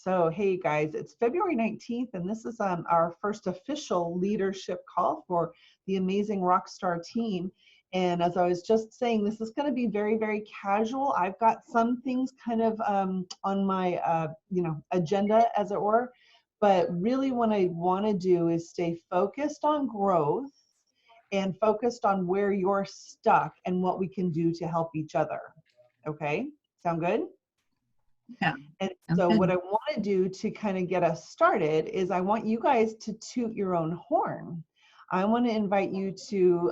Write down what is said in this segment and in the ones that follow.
So, hey guys, it's February 19th, and this is our first official leadership call for the amazing Rockstar team. And as I was just saying, this is going to be very, very casual. I've got some things kind of on my, agenda, as it were. But really what I want to do is stay focused on growth and focused on where you're stuck and what we can do to help each other. Okay, sound good? Yeah. And so what I want to do to kind of get us started is I want you guys to toot your own horn. I want to invite you to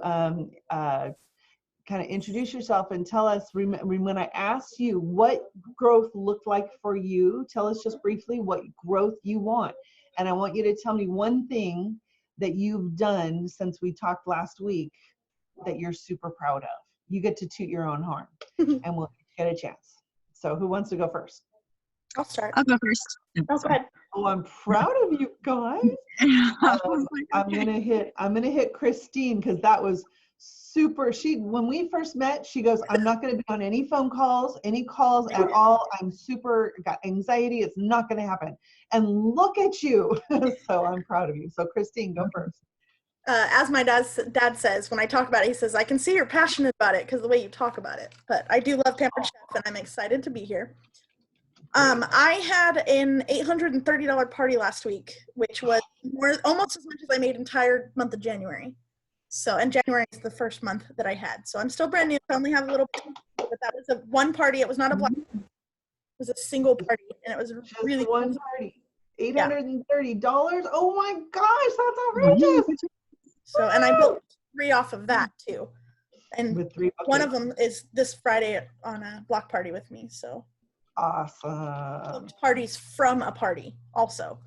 kind of introduce yourself and tell us, when I asked you what growth looked like for you, tell us just briefly what growth you want. And I want you to tell me one thing that you've done since we talked last week that you're super proud of. You get to toot your own horn and we'll get a chance. So who wants to go first? I'll start. I'll go first. Oh, go ahead. Oh, I'm proud of you guys. I'm gonna hit Christine because that was super. When we first met, she goes, "I'm not gonna be on any phone calls, any calls at all. I'm super got anxiety. It's not gonna happen." And look at you. So I'm proud of you. So Christine, go first. As my dad says, when I talk about it, he says, "I can see you're passionate about it because the way you talk about it." But I do love Pampered Chef, and I'm excited to be here. I had an $830 party last week, which was almost as much as I made entire month of January. So, and January is the first month that I had. So I'm still brand new. I only have a little bit, but that was one party. It was not a block. It was a single party, and it was really one party. $830. Oh my gosh, that's outrageous. So, and I booked 3 off of that too. And with 3 one of them is this Friday on a block party with me. So awesome. Parties from a party also.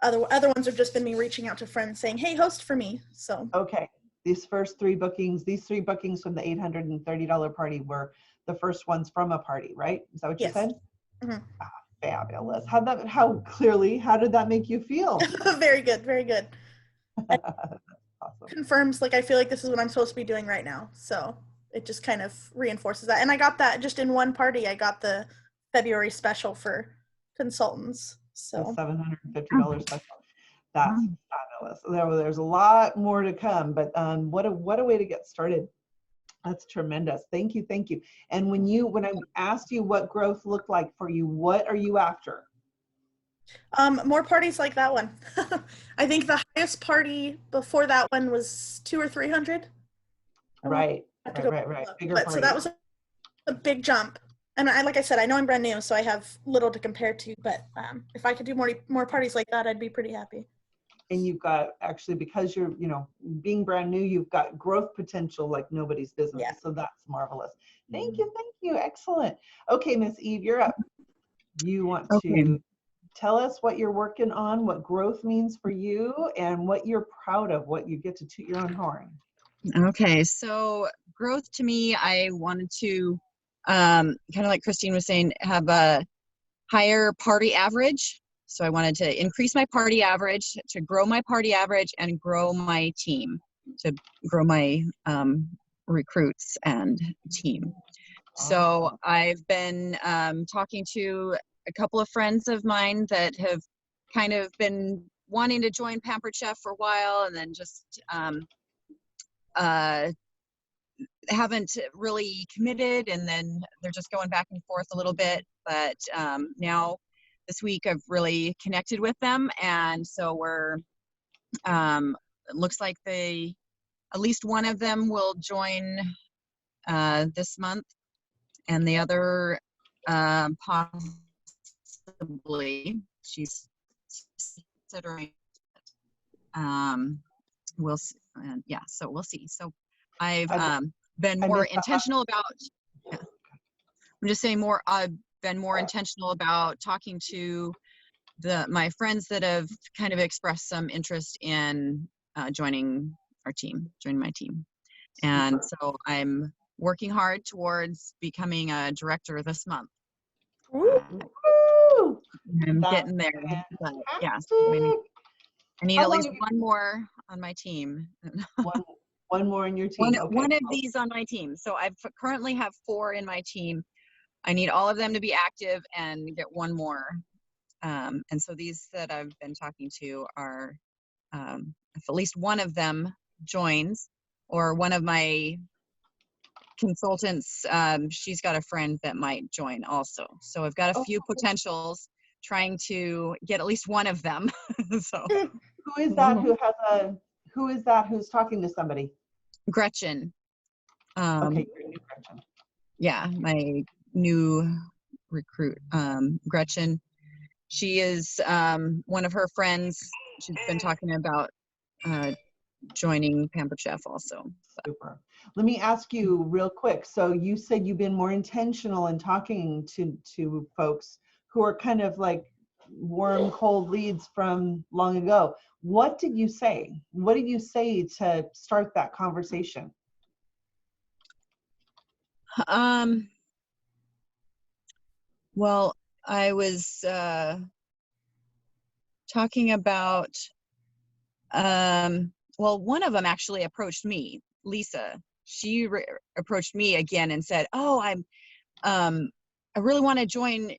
Other ones have just been me reaching out to friends saying, "Hey, host for me." So okay, these 3 bookings from the $830 party were the first ones from a party, right? Is that what you said? Mm-hmm. Fabulous. How did that make you feel? Very good, very good. Awesome. Confirms, like, I feel like this is what I'm supposed to be doing right now. So it just kind of reinforces that. And I got that just in one party. I got the February special for consultants. So the $750 special. That's fabulous. There's a lot more to come, but what a way to get started. That's tremendous. Thank you. And when I asked you what growth looked like for you, what are you after? More parties like that one. I think the highest party before that one was 200 or 300. Right. Bigger so that was a big jump. And like I said, I know I'm brand new, so I have little to compare to. But if I could do more parties like that, I'd be pretty happy. And you've got, actually, because you're, being brand new, you've got growth potential like nobody's business. Yeah. So that's marvelous. Thank you. Excellent. Okay, Miss Eve, you're up. You want to tell us what you're working on, what growth means for you, and what you're proud of, what you get to toot your own horn. Okay, so growth to me, I wanted to, kind of like Christine was saying, have a higher party average. So I wanted to increase my party average, to grow my party average, and grow my team, to grow my recruits and team. So I've been talking to a couple of friends of mine that have kind of been wanting to join Pampered Chef for a while, and then just haven't really committed, and then they're just going back and forth a little bit. But now this week I've really connected with them, and so we're it looks like at least one of them will join this month, and the other possibly, she's considering. We'll see. Yeah, so we'll see. So I've been more intentional about, I'm just saying I've been more intentional about talking to my friends that have kind of expressed some interest in joining my team. And so I'm working hard towards becoming a director this month. I'm getting there. But yeah, I need at least one more on my team. One more in your team. One of these on my team. So I currently have 4 in my team. I need all of them to be active and get one more And so these that I've been talking to are, if at least one of them joins, or one of my consultants, she's got a friend that might join also. So I've got a few potentials, trying to get at least one of them. So who is that who is that who's talking to somebody? Gretchen. Okay, you're new, Gretchen. Yeah, my new recruit, Gretchen. She is one of her friends. She's been talking about joining Pampered Chef also. Super. Let me ask you real quick. So you said you've been more intentional in talking to folks who are kind of like warm, cold leads from long ago. What did you say? What did you say to start that conversation? Well, I was talking about, well, one of them actually approached me, Lisa. She approached me again and said, "Oh, I really want to join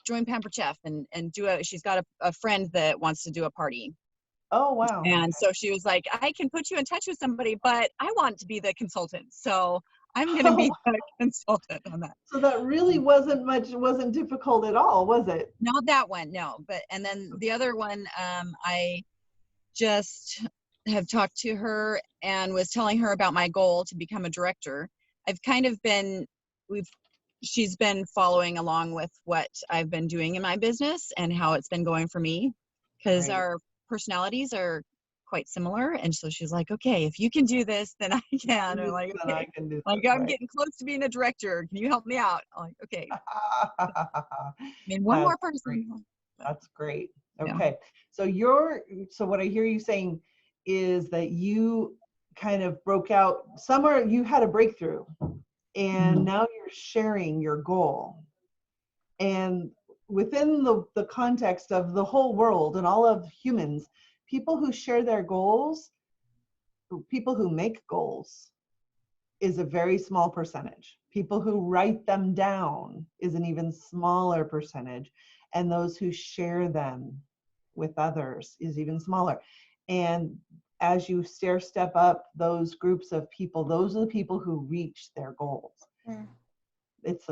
Pampered Chef and do a." She's got a friend that wants to do a party. Oh, wow. And so she was like, "I can put you in touch with somebody, but I want to be the consultant, so I'm going to be the consultant on that." So that really wasn't difficult at all, was it? Not that one, no. But and then the other one, I just have talked to her and was telling her about my goal to become a director. I've kind of been, she's been following along with what I've been doing in my business and how it's been going for me, because our personalities are quite similar. And so she's like, "Okay, if you can do this, then I can." And like, "Okay, I can do like this, I'm getting close to being a director. Can you help me out?" I'm like, "Okay." I mean, one more person. Great. That's great. Yeah. Okay. So what I hear you saying is that you kind of broke out somewhere, you had a breakthrough, and now you're sharing your goal. And within the context of the whole world and all of humans, people who share their goals, people who make goals, is a very small percentage. People who write them down is an even smaller percentage. And those who share them with others is even smaller. And as you step up those groups of people, those are the people who reach their goals. It's,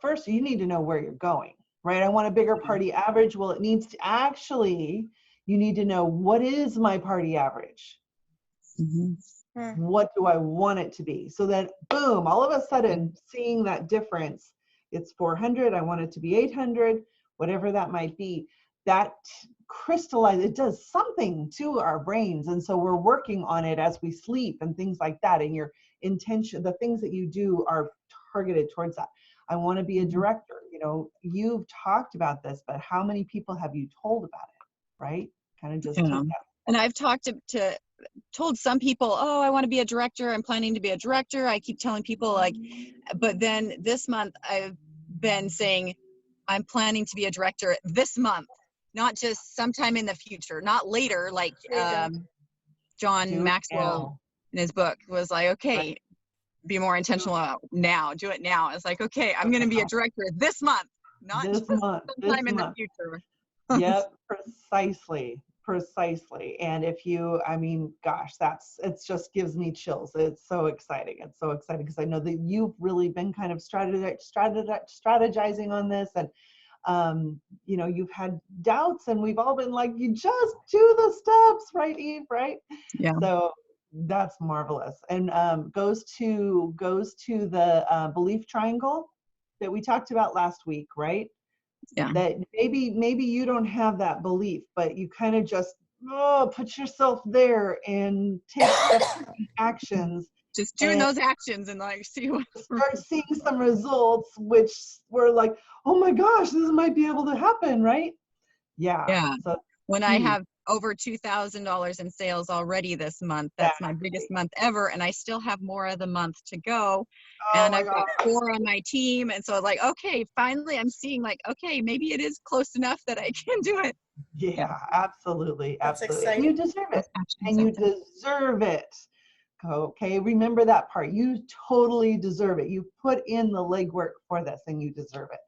first you need to know where you're going, right? I want a bigger party average. Well, it needs to actually, you need to know, what is my party average? What do I want it to be? So that, boom, all of a sudden, seeing that difference, it's 400, I want it to be 800, whatever that might be, that crystallizes, it does something to our brains. And so we're working on it as we sleep and things like that. And your intention, the things that you do are targeted towards that. I want to be a director. You've talked about this, but how many people have you told about it, right? Kind of just take that. And I've told some people, "Oh, I want to be a director. I'm planning to be a director." I keep telling people but then this month I've been saying, "I'm planning to be a director this month, not just sometime in the future, not later." Like John Maxwell in his book was like, "Okay, be more intentional now. Do it now." It's like, "Okay, I'm going to be a director this month, not just sometime in the future." Yep, precisely. And if you, gosh, it just gives me chills. It's so exciting. It's so exciting because I know that you've really been kind of strategizing on this, and you've had doubts, and we've all been like, you just do the steps, right, Eve, right? Yeah. So that's marvelous. And goes to the belief triangle that we talked about last week, right? Yeah. That maybe you don't have that belief, but you kind of just put yourself there and take actions. Just doing those actions and start seeing some results, which were like, oh my gosh, this might be able to happen, right? Yeah. So when I have over $2,000 in sales already this month, that's my biggest month ever, and I still have more of the month to go. And I've got 4 on my team, and so like, okay, finally I'm seeing okay, maybe it is close enough that I can do it. Yeah, absolutely. That's absolutely. exciting. And you deserve it. And you deserve it. Okay, remember that part. You totally deserve it. You put in the legwork for this and you deserve it.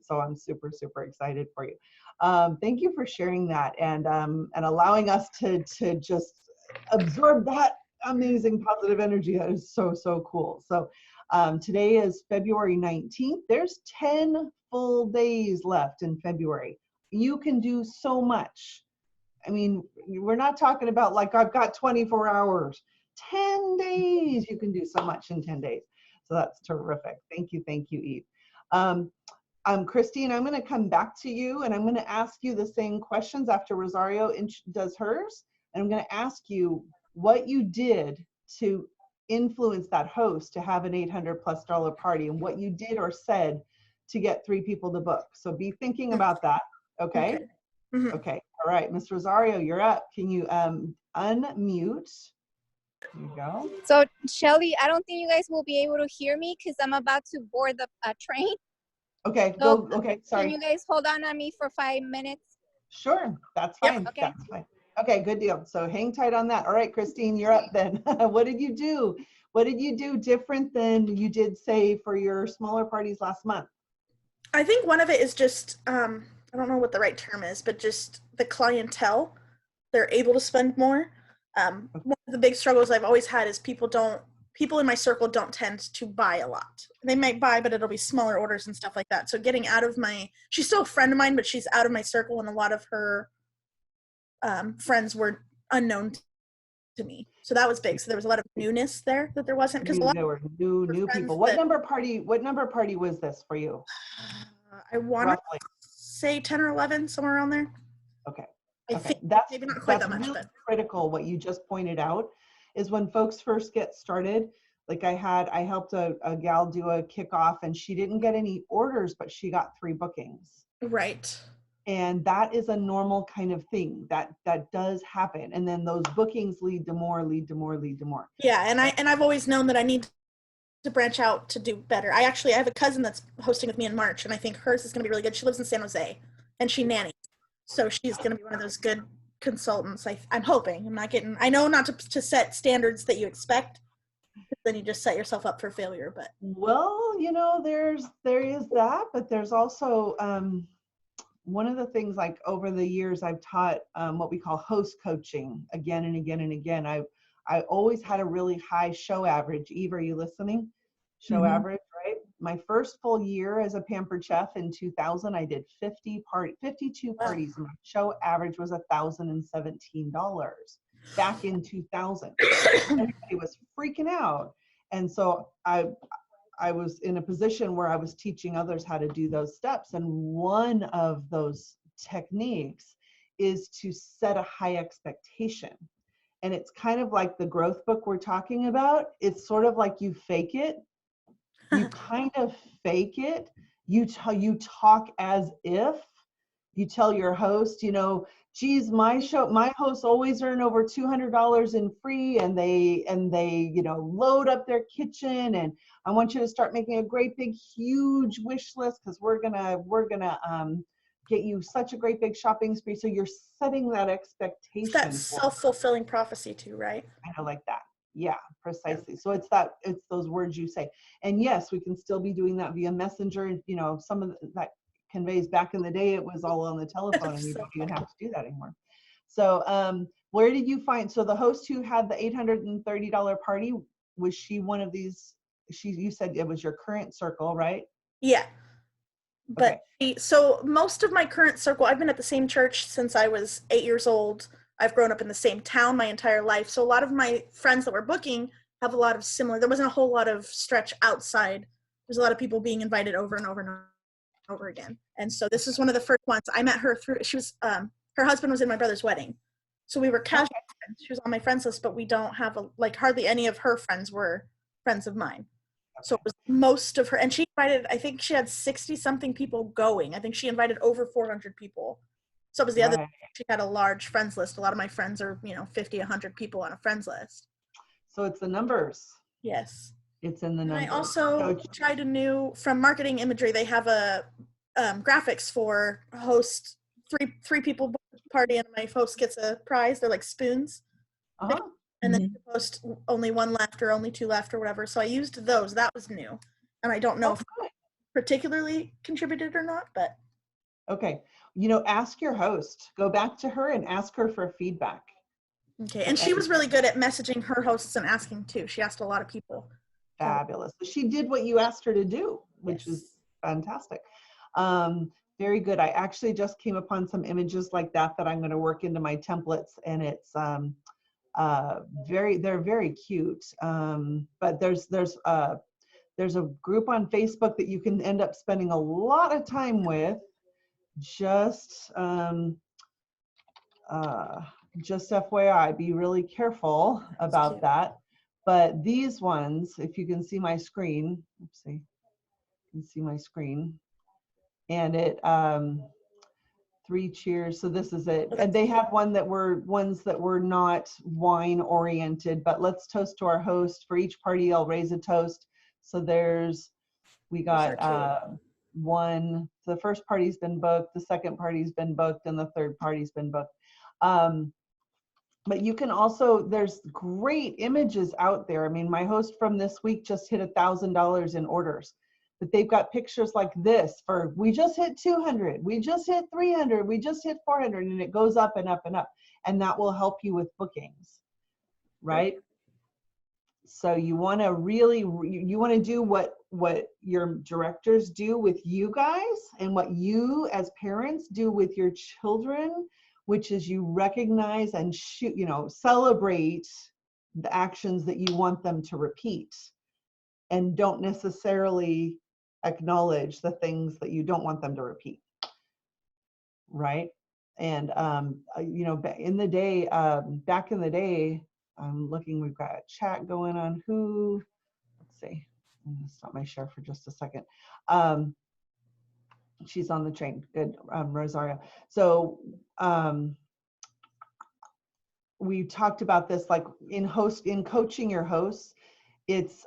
So I'm super, super excited for you. Thank you for sharing that and allowing us to just absorb that amazing positive energy. That is so, so cool. So today is February 19th. There's 10 full days left in February. You can do so much. I mean, we're not talking about like I've got 24 hours. 10 days, you can do so much in 10 days. So that's terrific. Thank you, Eve. Christine, I'm going to come back to you and I'm going to ask you the same questions after Rosario does hers. And I'm going to ask you what you did to influence that host to have an $800+ party and what you did or said to get 3 people to book. So be thinking about that. Okay. Okay. All right. Miss Rosario, you're up. Can you unmute? There you go. So Shelley, I don't think you guys will be able to hear me because I'm about to board the train. Okay, So go. Okay, sorry. Can you guys hold on me for 5 minutes? Sure, that's fine. Yep, okay. That's fine. Okay, good deal. So hang tight on that. All right, Christine, you're up then. What did you do? What did you do different than you did, say, for your smaller parties last month? I think one of it is just, I don't know what the right term is, but just the clientele. They're able to spend more. One of the big struggles I've always had is people in my circle don't tend to buy a lot. They might buy, but it'll be smaller orders and stuff like that. So getting out of she's still a friend of mine, but she's out of my circle, and a lot of her friends were unknown to me. So that was big. So there was a lot of newness there that there wasn't, because there were new people. What number party was this for you? I want to say 10 or 11, somewhere around there. Okay. I think that's maybe not quite that much, really but critical. What you just pointed out is when folks first get started, like I helped a gal do a kickoff and she didn't get any orders, but she got 3 bookings. Right. And that is a normal kind of thing that does happen. And then those bookings lead to more. Yeah. And I've always known that I need to branch out to do better. I have a cousin that's hosting with me in March, and I think hers is going to be really good. She lives in San Jose and she nannies. So she's going to be one of those good consultants. I'm hoping. I know not to set standards that you expect, then you just set yourself up for failure. But well, there is that, but there's also one of the things, like over the years I've taught what we call host coaching again and again and again. I always had a really high show average. Eve, are you listening? Show average, right? My first full year as a Pampered Chef in 2000, I did 52 parties. And my show average was $1,017 back in 2000. Everybody was freaking out. And so I was in a position where I was teaching others how to do those steps. And one of those techniques is to set a high expectation. And it's kind of like the growth book we're talking about. It's sort of like you fake it. You kind of fake it. You talk as if. You tell your host, geez, my hosts always earn over $200 in free, and they load up their kitchen, and I want you to start making a great big huge wish list because we're gonna get you such a great big shopping spree. So you're setting that expectation. It's that self-fulfilling prophecy too, right? Kind of like that. Yeah, precisely. So it's those words you say. And yes, we can still be doing that via Messenger. Some of that conveys back in the day, it was all on the telephone and you don't even have to do that anymore. So where did you find, so the host who had the $830 party, was she one of these, you said it was your current circle, right? Yeah. But okay. So most of my current circle, I've been at the same church since I was 8 years old. I've grown up in the same town my entire life. So a lot of my friends that were booking have a lot of similar, there wasn't a whole lot of stretch outside. There's a lot of people being invited over and over and over again. And so this is one of the first ones. I met her through, she was, her husband was in my brother's wedding. So we were casual friends. She was on my friends list, but we don't have hardly any of her friends were friends of mine. So it was most of her, and she invited, I think she had 60 something people going. I think she invited over 400 people. So it was the other, she had a large friends list. A lot of my friends are, 50, 100 people on a friends list. So it's the numbers. Yes. It's in the numbers. And I also tried from marketing imagery, they have a graphics for host, three people party, and my host gets a prize. They're like spoons. Uh-huh. And then you post only one left or only two left or whatever. So I used those. That was new. And I don't know if it particularly contributed or not, but. Okay. You know, ask your host. Go back to her and ask her for feedback. Okay. And she was really good at messaging her hosts and asking too. She asked a lot of people. Fabulous. So she did what you asked her to do, which Yes. is fantastic. Very good. I actually just came upon some images like that I'm going to work into my templates, and it's they're very cute. But there's a group on Facebook that you can end up spending a lot of time with. Just FYI, be really careful about that. But these ones, if you can see my screen, let's see, you can see my screen, and it 3 cheers. So this is it. And they have ones that were not wine oriented, but let's toast to our host. For each party, I'll raise a toast. So we got one, the first party's been booked, the second party's been booked, and the third party's been booked. But you can also, there's great images out there. I mean, my host from this week just hit $1,000 in orders, but they've got pictures like this for, we just hit 200, we just hit 300, we just hit 400, and it goes up and up and up. And that will help you with bookings, right? So you want to really, you want to do what your directors do with you guys, and what you as parents do with your children, which is you recognize and celebrate the actions that you want them to repeat, and don't necessarily acknowledge the things that you don't want them to repeat, right? And back in the day, I'm looking, we've got a chat going on. Let's see, I'm gonna stop my share for just a second. She's on the train. Good, Rosario. So we talked about this, like in coaching your hosts. It's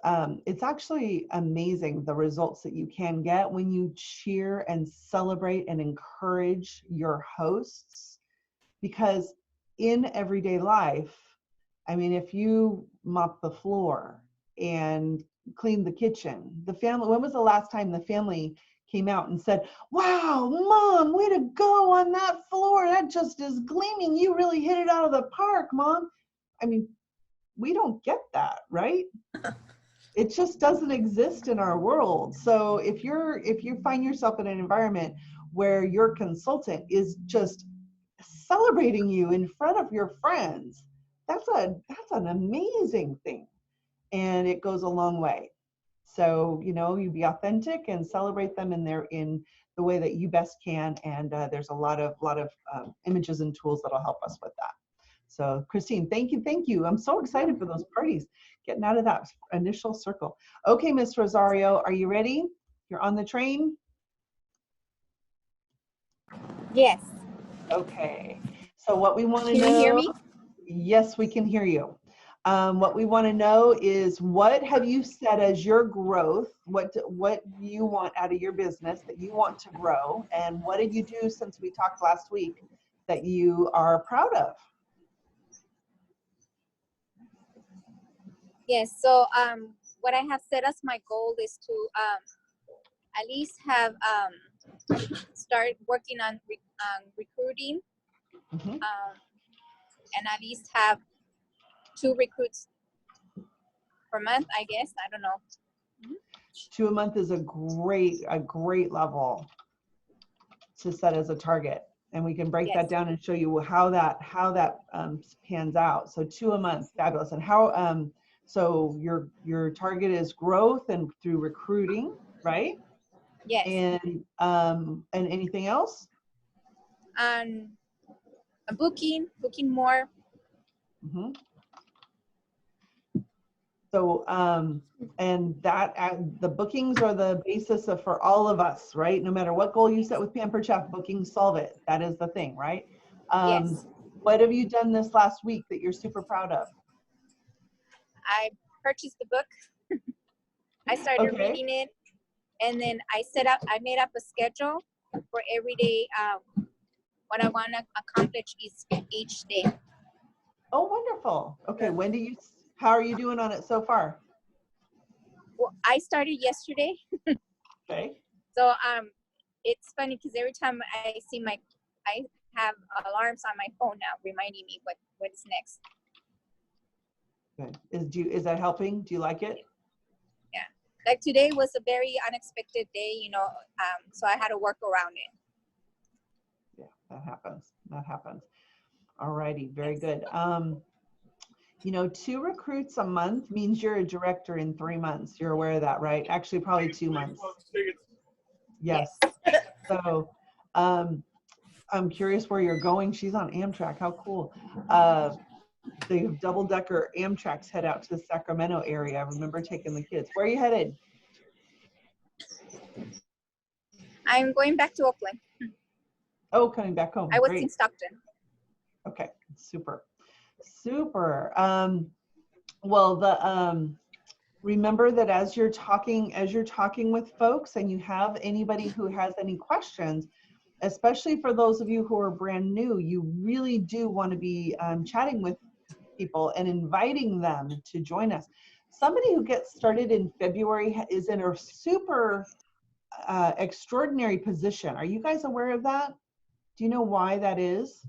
actually amazing the results that you can get when you cheer and celebrate and encourage your hosts, because in everyday life, I mean, if you mop the floor and clean the kitchen, the family, when was the last time the family came out and said, wow, Mom, way to go on that floor. That just is gleaming. You really hit it out of the park, Mom. I mean, we don't get that, right? It just doesn't exist in our world. So if you find yourself in an environment where your consultant is just celebrating you in front of your friends, that's an amazing thing, and it goes a long way. So you be authentic and celebrate them in the way that you best can, and there's a lot of images and tools that'll help us with that. So Christine, thank you. I'm so excited for those parties, getting out of that initial circle. Okay, Miss Rosario, are you ready? You're on the train? Yes. Okay. So what we want to know. Can you hear me? Yes, we can hear you. What we want to know is, what have you set as your growth? What you want out of your business that you want to grow? And what did you do since we talked last week that you are proud of? Yes. So what I have set as my goal is to at least have start working on recruiting, Mm-hmm. and at least have 2 recruits per month, I guess. I don't know. 2 a month is a great level to set as a target, and we can break that down and show you how that pans out. So 2 a month, fabulous. And how so your target is growth and through recruiting, right? Yes. And anything else? And booking more. Mm-hmm. So and that the bookings are the basis for all of us, right? No matter what goal you set with Pampered Chef, bookings solve it. That is the thing, right? Yes. What have you done this last week that you're super proud of? I purchased the book. I started reading it, and then I made up a schedule for every day, what I want to accomplish each day. Oh, wonderful. Okay, how are you doing on it so far? Well, I started yesterday. Okay. So it's funny because every time I see I have alarms on my phone now reminding me what is next. Good. Is that helping? Do you like it? Yeah. Like today was a very unexpected day, you know, so I had to work around it. Yeah, that happens. That happens. All righty. Very good. You know, 2 recruits a month means you're a director in 3 months. You're aware of that, right? Actually, probably 2 months. Yes. So, I'm curious where you're going. She's on Amtrak. How cool. The double-decker Amtraks head out to the Sacramento area. I remember taking the kids. Where are you headed? I'm going back to Oakland. Oh, coming back home. I was Great. in Stockton. Okay, super. Super. Well, remember that as you're talking with folks and you have anybody who has any questions, especially for those of you who are brand new, you really do want to be chatting with people and inviting them to join us. Somebody who gets started in February is in a super extraordinary position. Are you guys aware of that? Do you know why that is?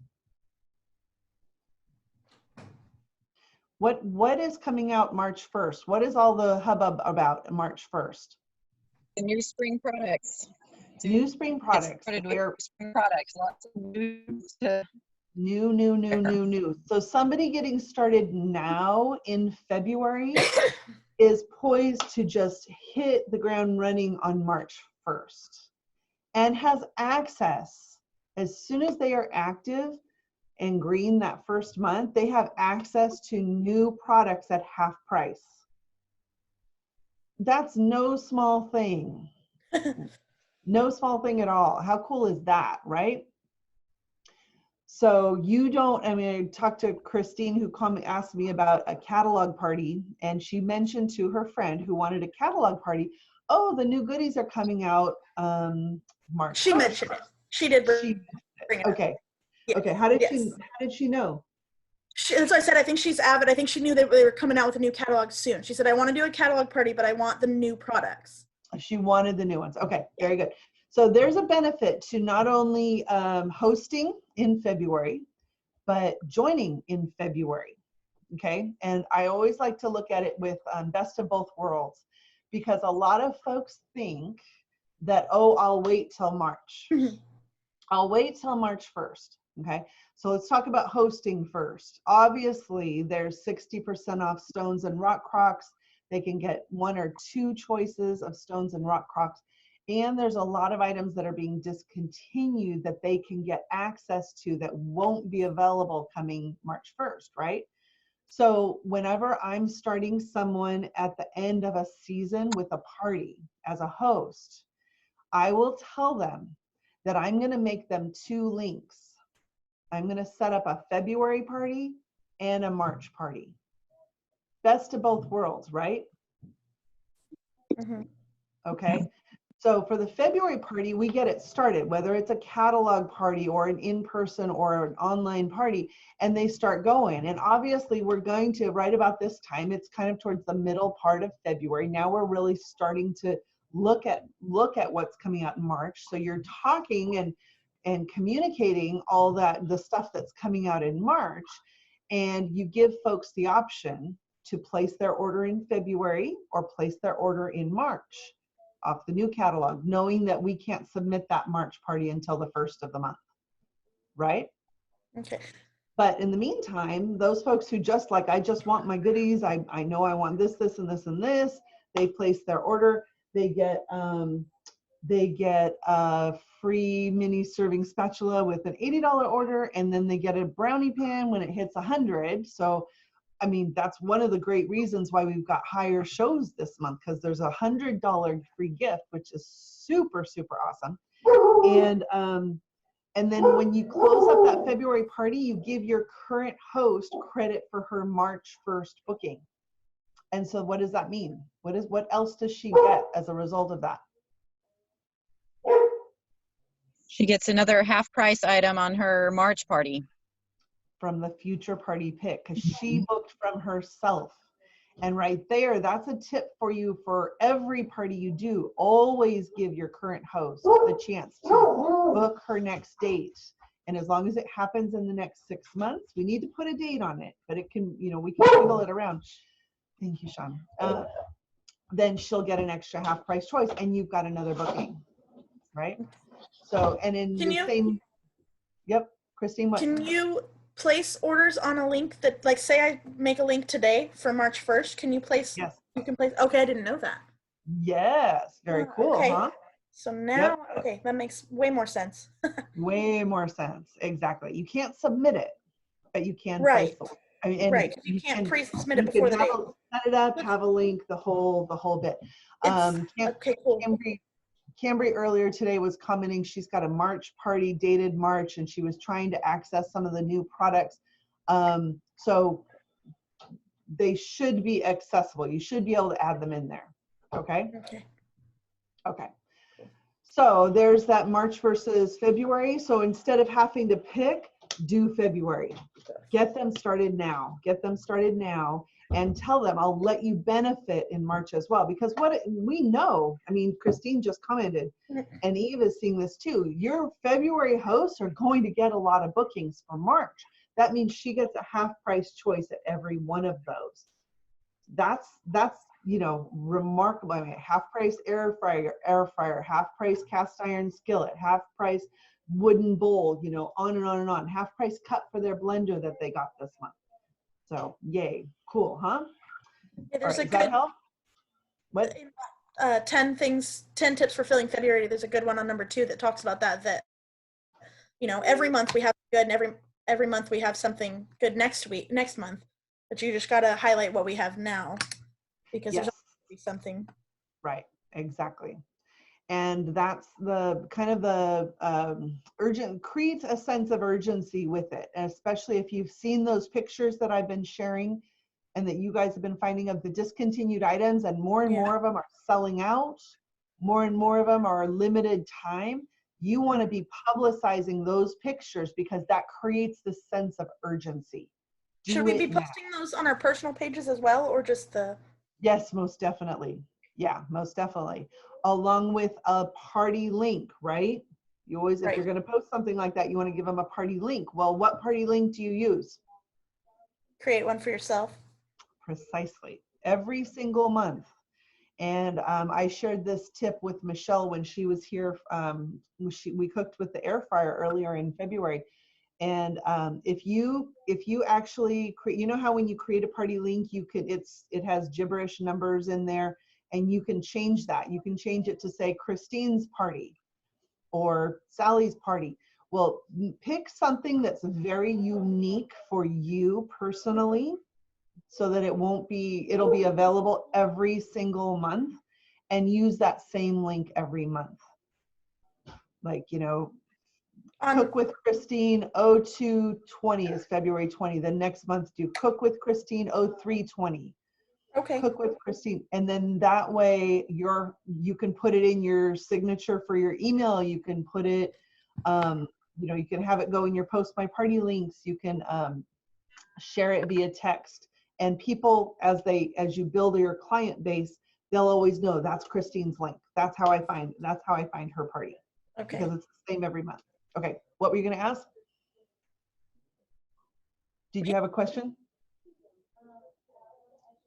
What is coming out March 1st? What is all the hubbub about March 1st? The new spring products. New spring products. Spring products. Lots of news to New. So somebody getting started now in February is poised to just hit the ground running on March 1st and has access as soon as they are active and green that first month, they have access to new products at half price. That's no small thing. No small thing at all. How cool is that, right? So you don't, I mean, I talked to Christine who asked me about a catalog party, and she mentioned to her friend who wanted a catalog party, oh, the new goodies are coming out March 1st. She mentioned it. She did bring it okay. up. Yes. Okay, how did she know? That's what I said. I think she's avid. I think she knew that they were coming out with a new catalog soon. She said, I want to do a catalog party, but I want the new products. She wanted the new ones. Okay, very good. So there's a benefit to not only hosting in February, but joining in February. Okay, and I always like to look at it with best of both worlds, because a lot of folks think that, oh, I'll wait till March. I'll wait till March 1st. Okay, so let's talk about hosting first. Obviously, there's 60% off stones and rock crocs. They can get 1 or 2 choices of stones and rock crocs. And there's a lot of items that are being discontinued that they can get access to that won't be available coming March 1st, right? So whenever I'm starting someone at the end of a season with a party as a host, I will tell them that I'm going to make them 2 links. I'm going to set up a February party and a March party. Best of both worlds, right? Mm-hmm. Okay. So for the February party, we get it started, whether it's a catalog party or an in-person or an online party, and they start going. And obviously we're going to, right about this time, it's kind of towards the middle part of February. Now we're really starting to look at what's coming out in March. So you're talking and communicating all the stuff that's coming out in March, and you give folks the option to place their order in February or place their order in March off the new catalog, knowing that we can't submit that March party until the 1st of the month, right? Okay. But in the meantime, those folks who just like, I just want my goodies, I know I want this, this, and this, and this, they place their order, they get a free mini serving spatula with an $80 order, and then they get a brownie pan when it hits 100. So I mean, that's one of the great reasons why we've got higher shows this month, because there's a $100 free gift, which is super, super awesome. And then when you close up that February party, you give your current host credit for her March 1st booking. And so what does that mean? What else does she get as a result of that? She gets another half price item on her March party. From the future party pick, because she booked from herself. And right there, that's a tip for you for every party you do. Always give your current host the chance to book her next date. And as long as it happens in the next 6 months, we need to put a date on it, but it can, you know, we can wiggle it around. Thank you, Sean. Then she'll get an extra half price choice and you've got another booking, right? So, and in the same, yep, Christine, what? Can you place orders on a link that, like, say I make a link today for March 1st, can you place? Yes. You can place, okay, I didn't know that. Yes, very cool, okay. huh? So now, okay, that makes way more sense. Way more sense, exactly. You can't submit it, but you can right. place it. I mean, and right, you can't pre-submit it before the date. Set it up, have a link, the whole bit. Okay, cool. Cambry earlier today was commenting she's got a March party dated March and she was trying to access some of the new products. So they should be accessible. You should be able to add them in there. Okay? Okay. So there's that March versus February. So instead of having to pick, do February. Get them started now. Get them started now. And tell them I'll let you benefit in March as well, because we know, I mean, Christine just commented, and Eve is seeing this too. Your February hosts are going to get a lot of bookings for March. That means she gets a half price choice at every one of those. That's you know, remarkable. I mean, half price air fryer, half price cast iron skillet, half price wooden bowl, you know, on and on and on. Half price cup for their blender that they got this month. So yay, cool, huh? Yeah, there's right, does that help? What? 10 tips for filling February. There's a good one on number 2 that talks about that, you know, every month we have good, and every month we have something good next month, but you just got to highlight what we have now, because there's always something. Right, exactly. And that's the kind of the urgent, creates a sense of urgency with it. And especially if you've seen those pictures that I've been sharing and that you guys have been finding of the discontinued items, and more of them are selling out, more and more of them are limited time. You want to be publicizing those pictures because that creates the sense of urgency. Should we be posting those on our personal pages as well, or just the? Yes, most definitely. Yeah, most definitely. Along with a party link, right? You always, if you're going to post something like that, you want to give them a party link. Well, what party link do you use? Create one for yourself. Precisely. Every single month. And I shared this tip with Michelle when she was here. We cooked with the air fryer earlier in February. And if you actually create, you know how when you create a party link, you can, it has gibberish numbers in there, and you can change that. You can change it to say Christine's party or Sally's party. Well, pick something that's very unique for you personally, so that it'll be available every single month, and use that same link every month. Like, you know, Cook with Christine 0220 is February 20. The next month do Cook with Christine 0320. Okay. Cook with Christine, and then that way you can put it in your signature for your email. You can put it, you know, you can have it go in your post my party links. You can share it via text, and people, as you build your client base, they'll always know that's Christine's link. That's how I find her party. Okay. Because it's the same every month. Okay, what were you going to ask? Did you have a question?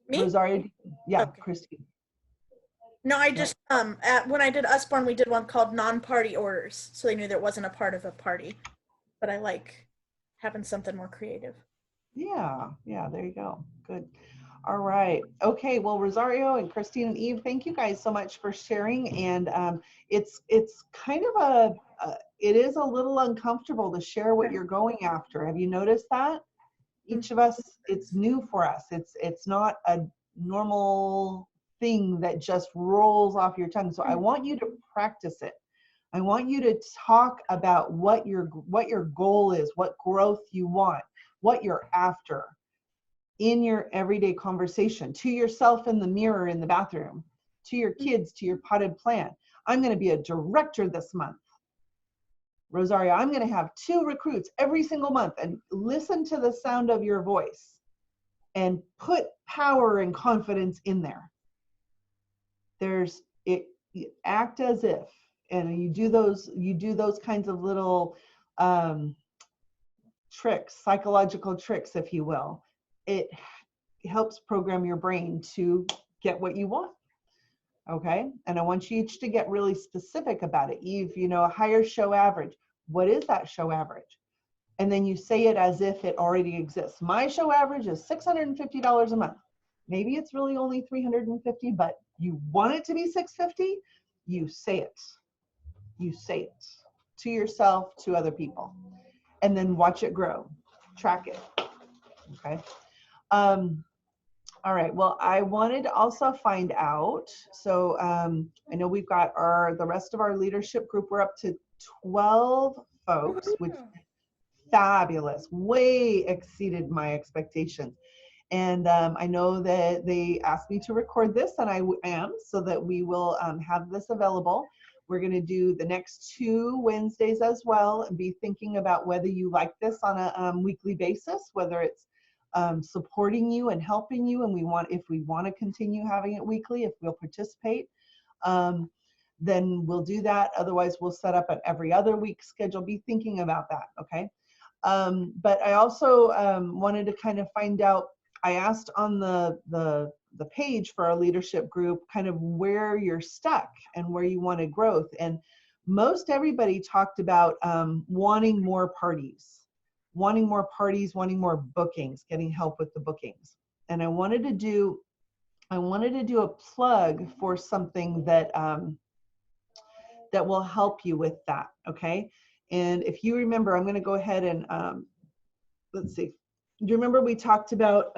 Me? Rosario? Yeah, okay. Christine. No, I just, when I did Usborne, we did one called non-party orders. So they knew there wasn't a part of a party. But I like having something more creative. Yeah, there you go. Good. All right. Okay, well, Rosario and Christine and Eve, thank you guys so much for sharing. And it's kind of it is a little uncomfortable to share what you're going after. Have you noticed that? Each of us, it's new for us. It's not a normal thing that just rolls off your tongue. So I want you to practice it. I want you to talk about what your goal is, what growth you want, what you're after in your everyday conversation, to yourself in the mirror in the bathroom, to your kids, to your potted plant. I'm going to be a director this month. Rosario, I'm going to have 2 recruits every single month, and listen to the sound of your voice. and put power and confidence in there. Act as if, and you do those kinds of little tricks, psychological tricks, if you will. It helps program your brain to get what you want. Okay, and I want you each to get really specific about it. Eve, a higher show average. What is that show average? And then you say it as if it already exists. My show average is $650 a month. Maybe it's really only $350, but you want it to be $650. You say it. You say it to yourself, to other people, and then watch it grow. Track it. Okay. All right. Well, I wanted to also find out. So I know we've got the rest of our leadership group. We're up to 12 folks, which is fabulous. Way exceeded my expectations. And I know that they asked me to record this, and I am, so that we will have this available. We're going to do the next 2 Wednesdays as well, and be thinking about whether you like this on a weekly basis, whether it's supporting you and helping you, and if we want to continue having it weekly, if we'll participate, then we'll do that. Otherwise, we'll set up an every other week schedule. Be thinking about that, okay? But I also wanted to kind of find out. I asked on the page for our leadership group kind of where you're stuck and where you wanted growth, and most everybody talked about wanting more parties. Wanting more bookings, getting help with the bookings. And I wanted to do a plug for something that that will help you with that, okay? And if you remember, I'm going to go ahead and let's see. Do you remember we talked about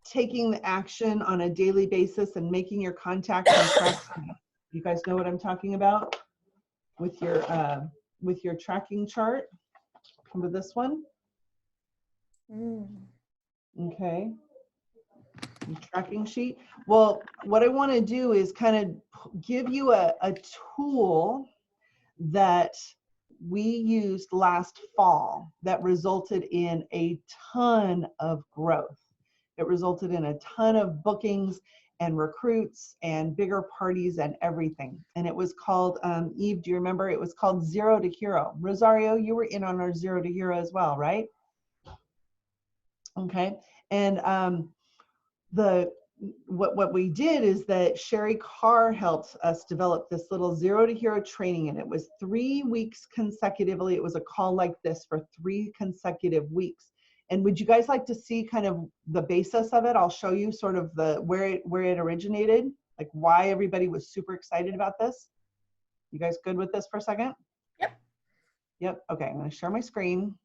taking the action on a daily basis and making your contacts and tracking? You guys know what I'm talking about with your tracking chart? Remember this one? Okay. Your tracking sheet. Well, what I want to do is kind of give you a tool that we used last fall that resulted in a ton of growth. It resulted in a ton of bookings and recruits and bigger parties and everything. And it was called, Eve, do you remember? It was called Zero to Hero. Rosario, you were in on our Zero to Hero as well, right? Okay. And what we did is that Sherry Carr helped us develop this little Zero to Hero training, and it was 3 weeks consecutively. It was a call like this for 3 consecutive weeks. And would you guys like to see kind of the basis of it? I'll show you sort of where it originated, like why everybody was super excited about this. You guys good with this for a second? Yep. Yep. Okay, I'm going to share my screen,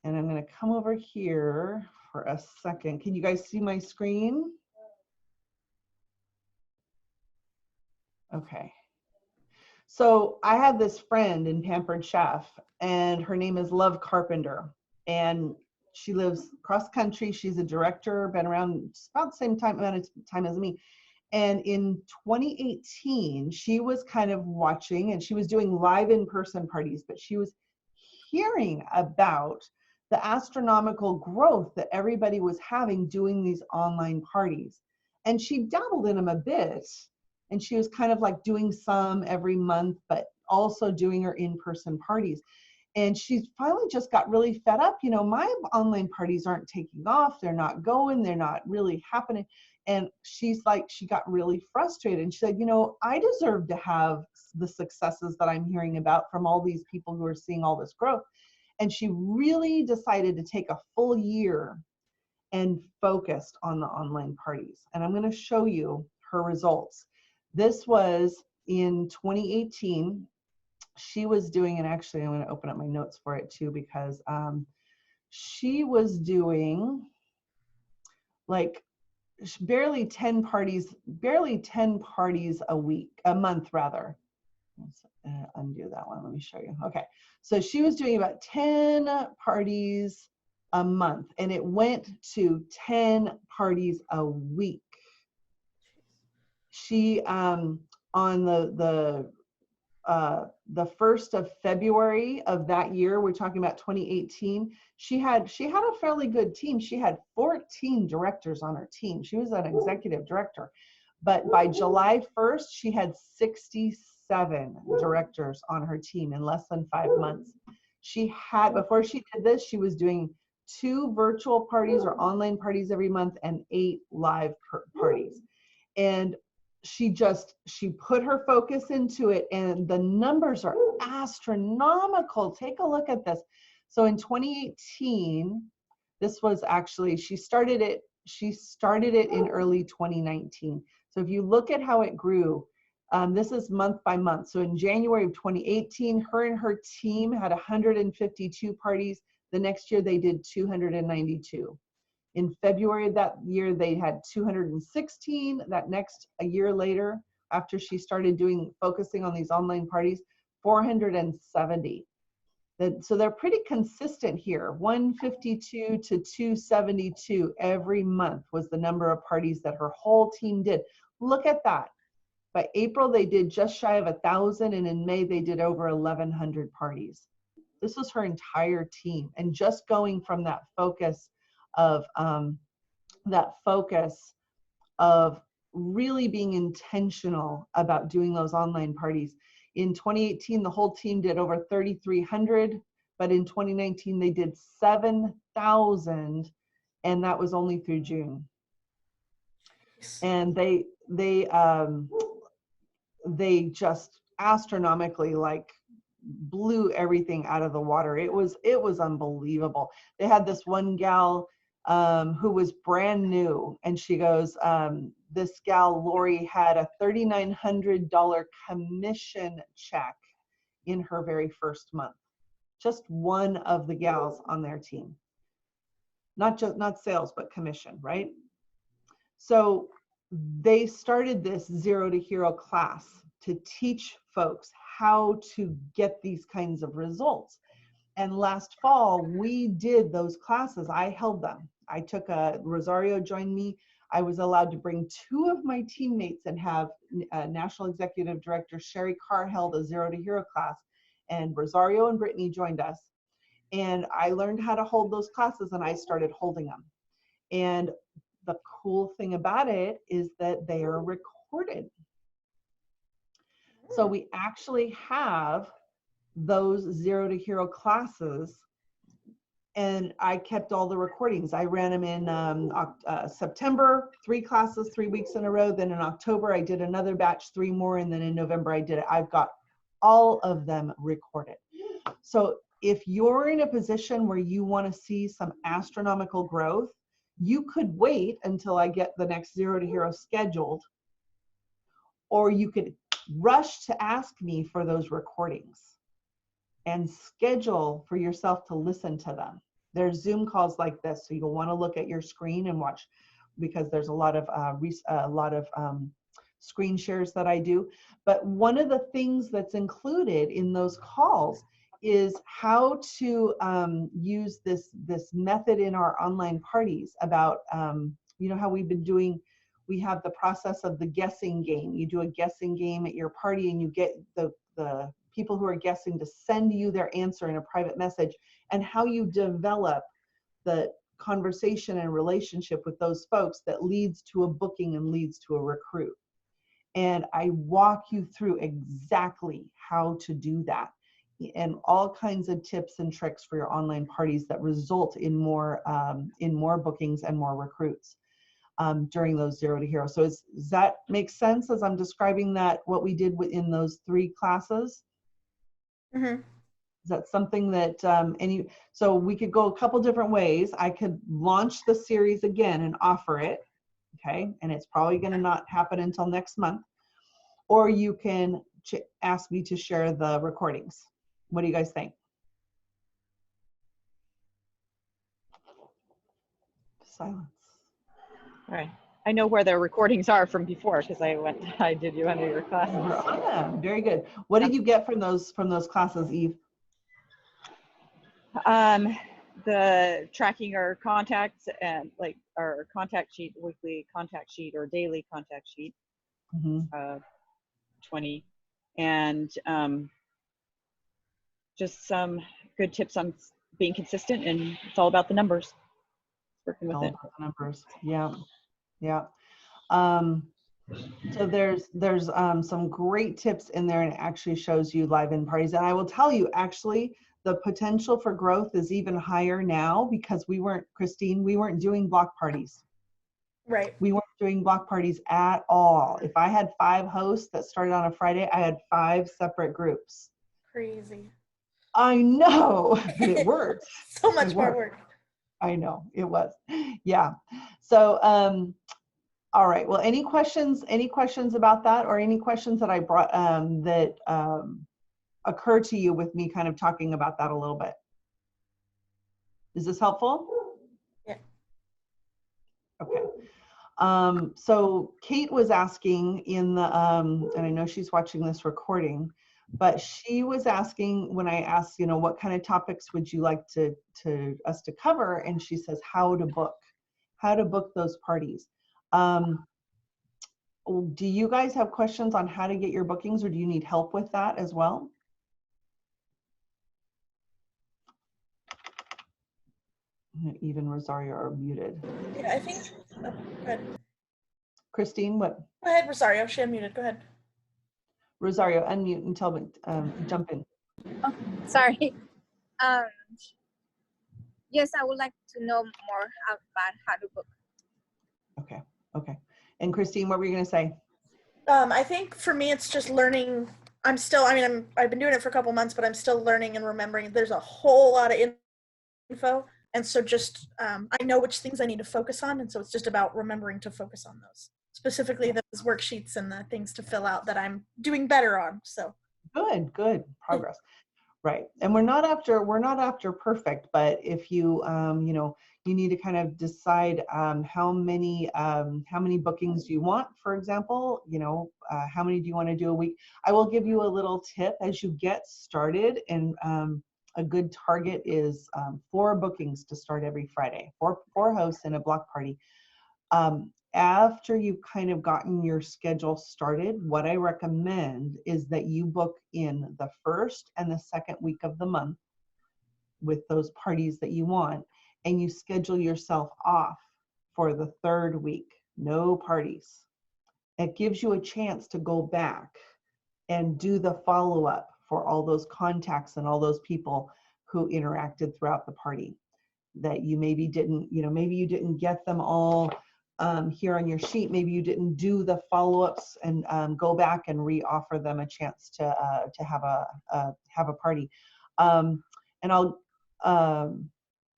and I'm going to come over here for a second. Can you guys see my screen? Okay. So I have this friend in Pampered Chef, and her name is Love Carpenter, and she lives cross country. She's a director, been around about the same amount of time as me. And in 2018, she was kind of watching, and she was doing live in-person parties, but she was hearing about the astronomical growth that everybody was having doing these online parties. And she dabbled in them a bit, and she was kind of like doing some every month, but also doing her in-person parties. And she finally just got really fed up. You know, my online parties aren't taking off. They're not going. They're not really happening. And she's like, she got really frustrated. And she said, you know, I deserve to have the successes that I'm hearing about from all these people who are seeing all this growth. And she really decided to take a full year and focused on the online parties. And I'm going to show you her results. This was in 2018. She was doing, and actually I'm going to open up my notes for it too, because she was doing like barely 10 parties a month rather. Let's undo that one. Let me show you. Okay. So she was doing about 10 parties a month, and it went to 10 parties a week. She, on the the 1st of February of that year, we're talking about 2018, she had a fairly good team. She had 14 directors on her team. She was an executive director. But by July 1st, she had 67 directors on her team in less than 5 months. She had, before she did this, she was doing 2 virtual parties or online parties every month and 8 live parties. And she put her focus into it, and the numbers are astronomical. Take a look at this. So in 2018, this was actually, she started it in early 2019. So if you look at how it grew, this is month by month. So in January of 2018, her and her team had 152 parties. The next year they did 292. In February of that year, they had 216. A year later, after she started focusing on these online parties, 470. So they're pretty consistent here. 152 to 272 every month was the number of parties that her whole team did. Look at that. By April, they did just shy of 1,000, and in May, they did over 1,100 parties. This was her entire team, and just going from that focus of really being intentional about doing those online parties. In 2018, the whole team did over 3,300, but in 2019, they did 7,000, and that was only through June. And they just astronomically blew everything out of the water. It was unbelievable. They had this one gal who was brand new, and she goes, this gal Lori had a $3,900 commission check in her very first month. Just one of the gals on their team. Not sales, but commission, right? So they started this Zero to Hero class to teach folks how to get these kinds of results. And last fall, we did those classes. I held them. I took Rosario joined me. I was allowed to bring 2 of my teammates and have National Executive Director Sherry Carr held a Zero to Hero class, and Rosario and Brittany joined us. And I learned how to hold those classes, and I started holding them. And the cool thing about it is that they are recorded. So we actually have those Zero to Hero classes, and I kept all the recordings. I ran them in September, 3 classes, 3 weeks in a row. Then in October, I did another batch, 3 more. And then in November, I did it. I've got all of them recorded. So if you're in a position where you want to see some astronomical growth, you could wait until I get the next Zero to Hero scheduled, or you could rush to ask me for those recordings and schedule for yourself to listen to them. There's Zoom calls like this, so you'll want to look at your screen and watch, because there's a lot of screen shares that I do. But one of the things that's included in those calls is how to use this method in our online parties about, you know how we've been doing, we have the process of the guessing game. You do a guessing game at your party, and you get the people who are guessing to send you their answer in a private message, and how you develop the conversation and relationship with those folks that leads to a booking and leads to a recruit. And I walk you through exactly how to do that, and all kinds of tips and tricks for your online parties that result in more bookings and more recruits during those Zero to Hero. So does that make sense as I'm describing that, what we did within those 3 classes? Mm-hmm. Is that something that so we could go a couple different ways. I could launch the series again and offer it, okay? And it's probably going to not happen until next month. Or you can ask me to share the recordings. What do you guys think? Silence. All right. I know where the recordings are from before, because I did you under your classes. Very good. What did you get from those classes, Eve? The tracking our contacts, and like our contact sheet, weekly contact sheet or daily contact sheet. 20 and just some good tips on being consistent, and it's all about the numbers. Working with All it. about the numbers. Yeah. Yeah. So there's some great tips in there, and it actually shows you live-in parties. And I will tell you, actually, the potential for growth is even higher now because Christine, we weren't doing block parties. Right. We weren't doing block parties at all. If I had 5 hosts that started on a Friday, I had 5 separate groups. Crazy. I know, but it worked. So much more work. I know, it was. Yeah. So, all right. Well, any questions about that, or any questions that I brought that occur to you with me kind of talking about that a little bit? Is this helpful? Yeah. Okay. So Kate was asking in the, and I know she's watching this recording, but she was asking when I asked, you know, what kind of topics would you like us to cover? And she says, how to book those parties. Do you guys have questions on how to get your bookings, or do you need help with that as well? Even Rosario are muted. Yeah, I think. Oh, go ahead. Christine, what? Go ahead, Rosario. She unmuted. Go ahead. Rosario, unmute and tell me, jump in. Oh, sorry. Yes, I would like to know more about how to book. Okay. Okay. And Christine, what were you going to say? I think for me, it's just learning. I've been doing it for a couple months, but I'm still learning and remembering. There's a whole lot of info. And so just, I know which things I need to focus on. And so it's just about remembering to focus on those, specifically those worksheets and the things to fill out that I'm doing better on. So good progress. Right. And we're not after perfect, but if you, you know, you need to kind of decide how many bookings do you want, for example, you know, how many do you want to do a week? I will give you a little tip as you get started, and a good target is 4 bookings to start every Friday, 4 hosts and a block party. After you've kind of gotten your schedule started, what I recommend is that you book in the first and the second week of the month with those parties that you want, and you schedule yourself off for the 3rd week, no parties. It gives you a chance to go back and do the follow-up for all those contacts and all those people who interacted throughout the party that you maybe didn't, you know, maybe you didn't get them all here on your sheet. Maybe you didn't do the follow-ups and go back and re-offer them a chance to have a party. And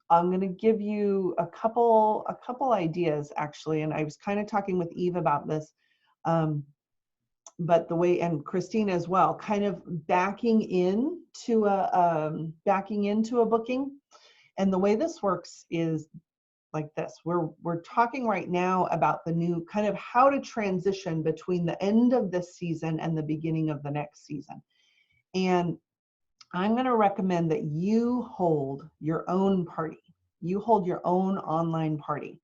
I'm going to give you a couple ideas actually. And I was kind of talking with Eve about this, but the way, and Christine as well, kind of backing into a booking. And the way this works is like this. We're talking right now about the new kind of how to transition between the end of this season and the beginning of the next season. And I'm going to recommend that you hold your own party. You hold your own online party.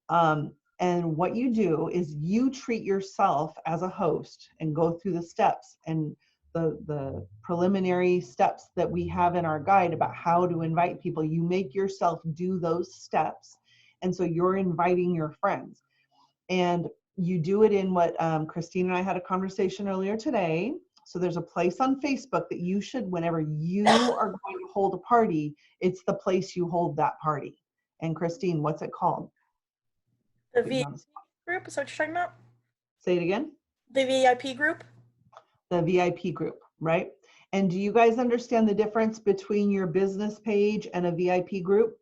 And what you do is you treat yourself as a host and go through the steps and the preliminary steps that we have in our guide about how to invite people. You make yourself do those steps. And so you're inviting your friends. And you do it in what Christine and I had a conversation earlier today. So there's a place on Facebook that you should, whenever you are going to hold a party, it's the place you hold that party. And Christine, what's it called? the VIP group, is that what you're talking about? Say it again. The VIP group? The VIP group, right? And do you guys understand the difference between your business page and a VIP group?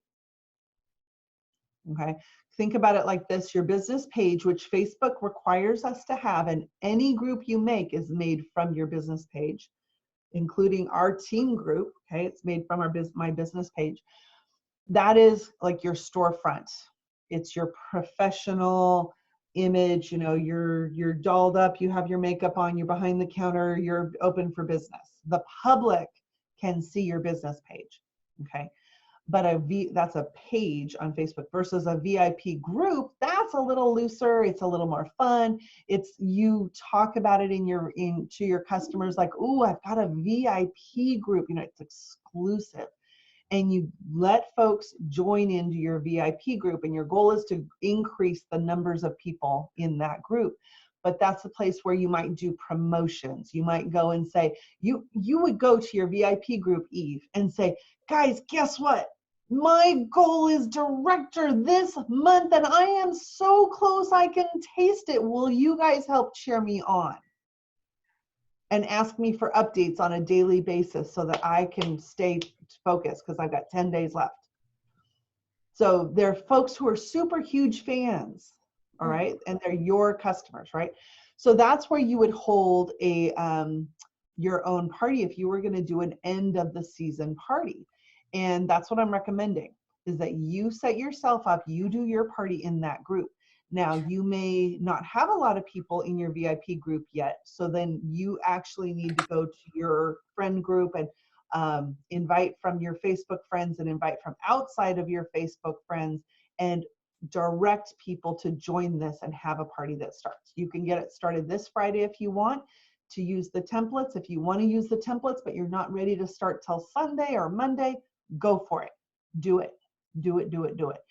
Okay, think about it like this. Your business page, which Facebook requires us to have, and any group you make is made from your business page, including our team group. Okay, it's made from my business page. That is like your storefront. It's your professional image. You know, you're dolled up, you have your makeup on, you're behind the counter, you're open for business. The public can see your business page. Okay. but that's a page on Facebook versus a VIP group. That's a little looser. It's a little more fun. It's, you talk about it to your customers like, "Ooh, I've got a VIP group." You know, it's exclusive. And you let folks join into your VIP group, and your goal is to increase the numbers of people in that group. But that's a place where you might do promotions. You might go and say, you would go to your VIP group, Eve, and say, "Guys, guess what? My goal is director this month, and I am so close I can taste it. Will you guys help cheer me on? And ask me for updates on a daily basis so that I can stay focused, because I've got 10 days left." So there are folks who are super huge fans, all right? And they're your customers, right? So that's where you would hold your own party if you were gonna do an end of the season party. And that's what I'm recommending, is that you set yourself up, you do your party in that group. Now, you may not have a lot of people in your VIP group yet, so then you actually need to go to your friend group and invite from your Facebook friends and invite from outside of your Facebook friends and direct people to join this and have a party that starts. You can get it started this Friday if you want to use the templates. If you want to use the templates, but you're not ready to start till Sunday or Monday, go for it. Do it. Do it, do it, do it.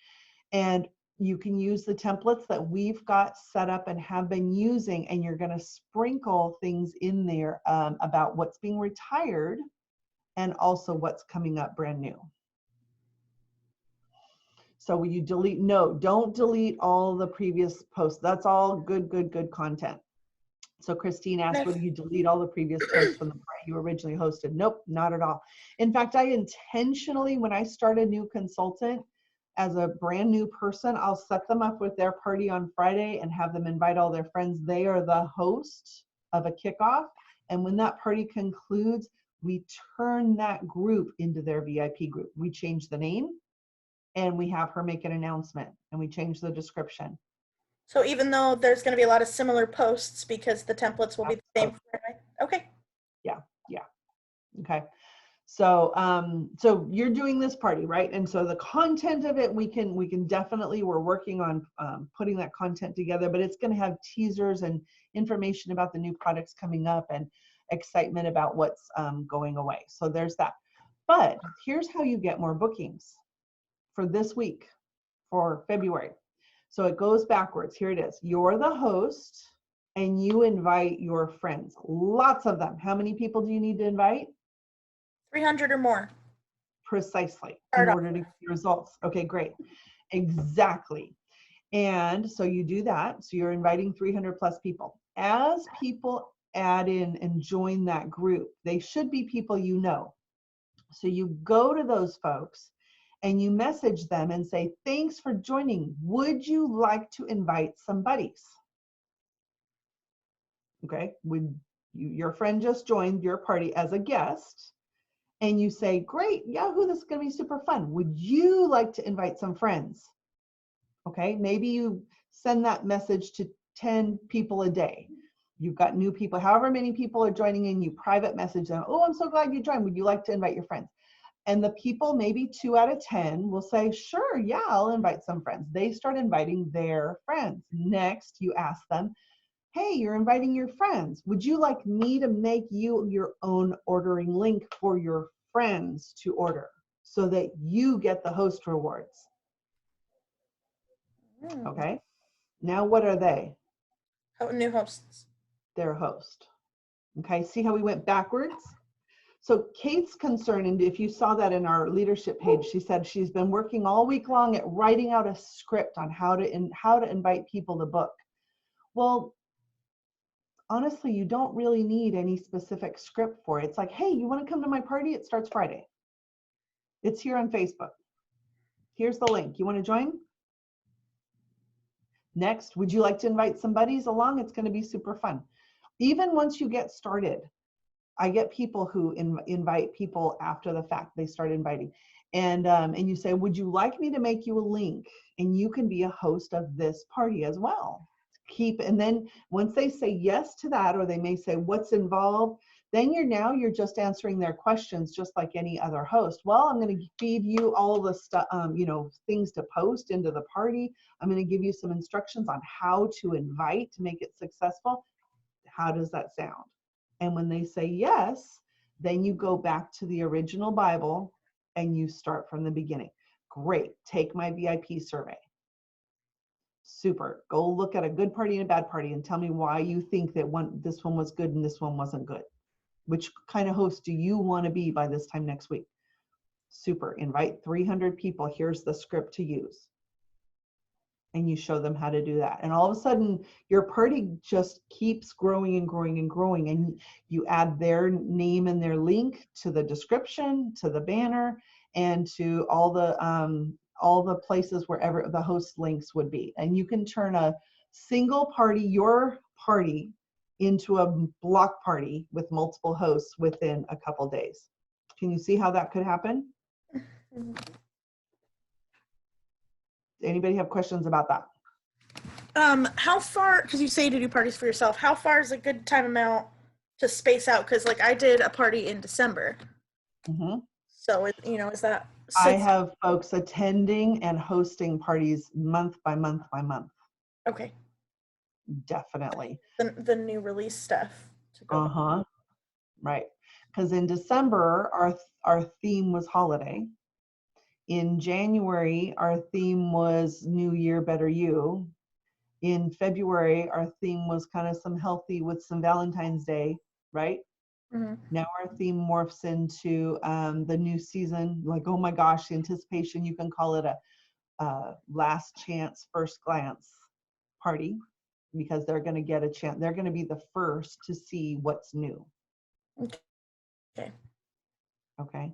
And you can use the templates that we've got set up and have been using, and you're going to sprinkle things in there about what's being retired and also what's coming up brand new. So when you delete, no, don't delete all the previous posts. That's all good content. So Christine asked, would you delete all the previous posts from the party you originally hosted? Nope, not at all. In fact, I intentionally, when I start a new consultant, as a brand new person, I'll set them up with their party on Friday and have them invite all their friends. They are the host of a kickoff. And when that party concludes, we turn that group into their VIP group. We change the name and we have her make an announcement, and we change the description. So even though there's going to be a lot of similar posts, because the templates will be the same. Okay. Yeah. Okay. So, so you're doing this party, right? And so the content of it, we can definitely, we're working on putting that content together, but it's going to have teasers and information about the new products coming up and excitement about what's going away. So there's that. But here's how you get more bookings for this week, for February. So it goes backwards. Here it is. You're the host and you invite your friends, lots of them. How many people do you need to invite? 300 or more. Precisely, in order to get results. Okay, great. Exactly. And so you do that. So you're inviting 300 plus people. As people add in and join that group, they should be people you know. So you go to those folks and you message them and say, "Thanks for joining. Would you like to invite some buddies?" Okay, your friend just joined your party as a guest. And you say, "Great, Yahoo, this is going to be super fun. Would you like to invite some friends?" Okay, maybe you send that message to 10 people a day. You've got new people, however many people are joining in, you private message them, "Oh, I'm so glad you joined. Would you like to invite your friends?" And the people, maybe 2 out of 10 will say, "Sure, yeah, I'll invite some friends." They start inviting their friends. Next, you ask them, "Hey, you're inviting your friends. Would you like me to make you your own ordering link for your friends to order so that you get the host rewards?" Okay. Now what are they? Oh, new hosts. They're a host. Okay. See how we went backwards? So Kate's concern, and if you saw that in our leadership page, she said she's been working all week long at writing out a script on how to invite people to book. Well, honestly, you don't really need any specific script for it. It's like, "Hey, you want to come to my party? It starts Friday. It's here on Facebook. Here's the link. You want to join? Next, would you like to invite some buddies along? It's going to be super fun." Even once you get started, I get people who invite people after the fact. They start inviting. And you say, "Would you like me to make you a link? And you can be a host of this party as well." And then once they say yes to that, or they may say, "What's involved?" Then you're just answering their questions just like any other host. Well, I'm going to feed you all the stuff, things to post into the party. I'm going to give you some instructions on how to invite to make it successful. How does that sound? And when they say yes, then you go back to the original Bible and you start from the beginning. Great. Take my VIP survey. Super. Go look at a good party and a bad party and tell me why you think that this one was good and this one wasn't good. Which kind of host do you want to be by this time next week? Super. Invite 300 people. Here's the script to use. And you show them how to do that. And all of a sudden, your party just keeps growing and growing and growing. And you add their name and their link to the description, to the banner, and to all the places wherever the host links would be. And you can turn a single party, your party, into a block party with multiple hosts within a couple days. Can you see how that could happen? Anybody have questions about that? How far, because you say to do parties for yourself, how far is a good time amount to space out? Because like I did a party in December. Mm-hmm. So, is that? I have folks attending and hosting parties month by month by month. Okay. Definitely. The new release stuff. To go Right. Because in December, our theme was holiday. In January, our theme was New Year, Better You. In February, our theme was kind of some healthy with some Valentine's Day, right? Mm-hmm. Now our theme morphs into the new season, like, oh my gosh, the anticipation, you can call it a last chance, first glance party, because they're going to get a chance. They're going to be the first to see what's new. Okay. Okay.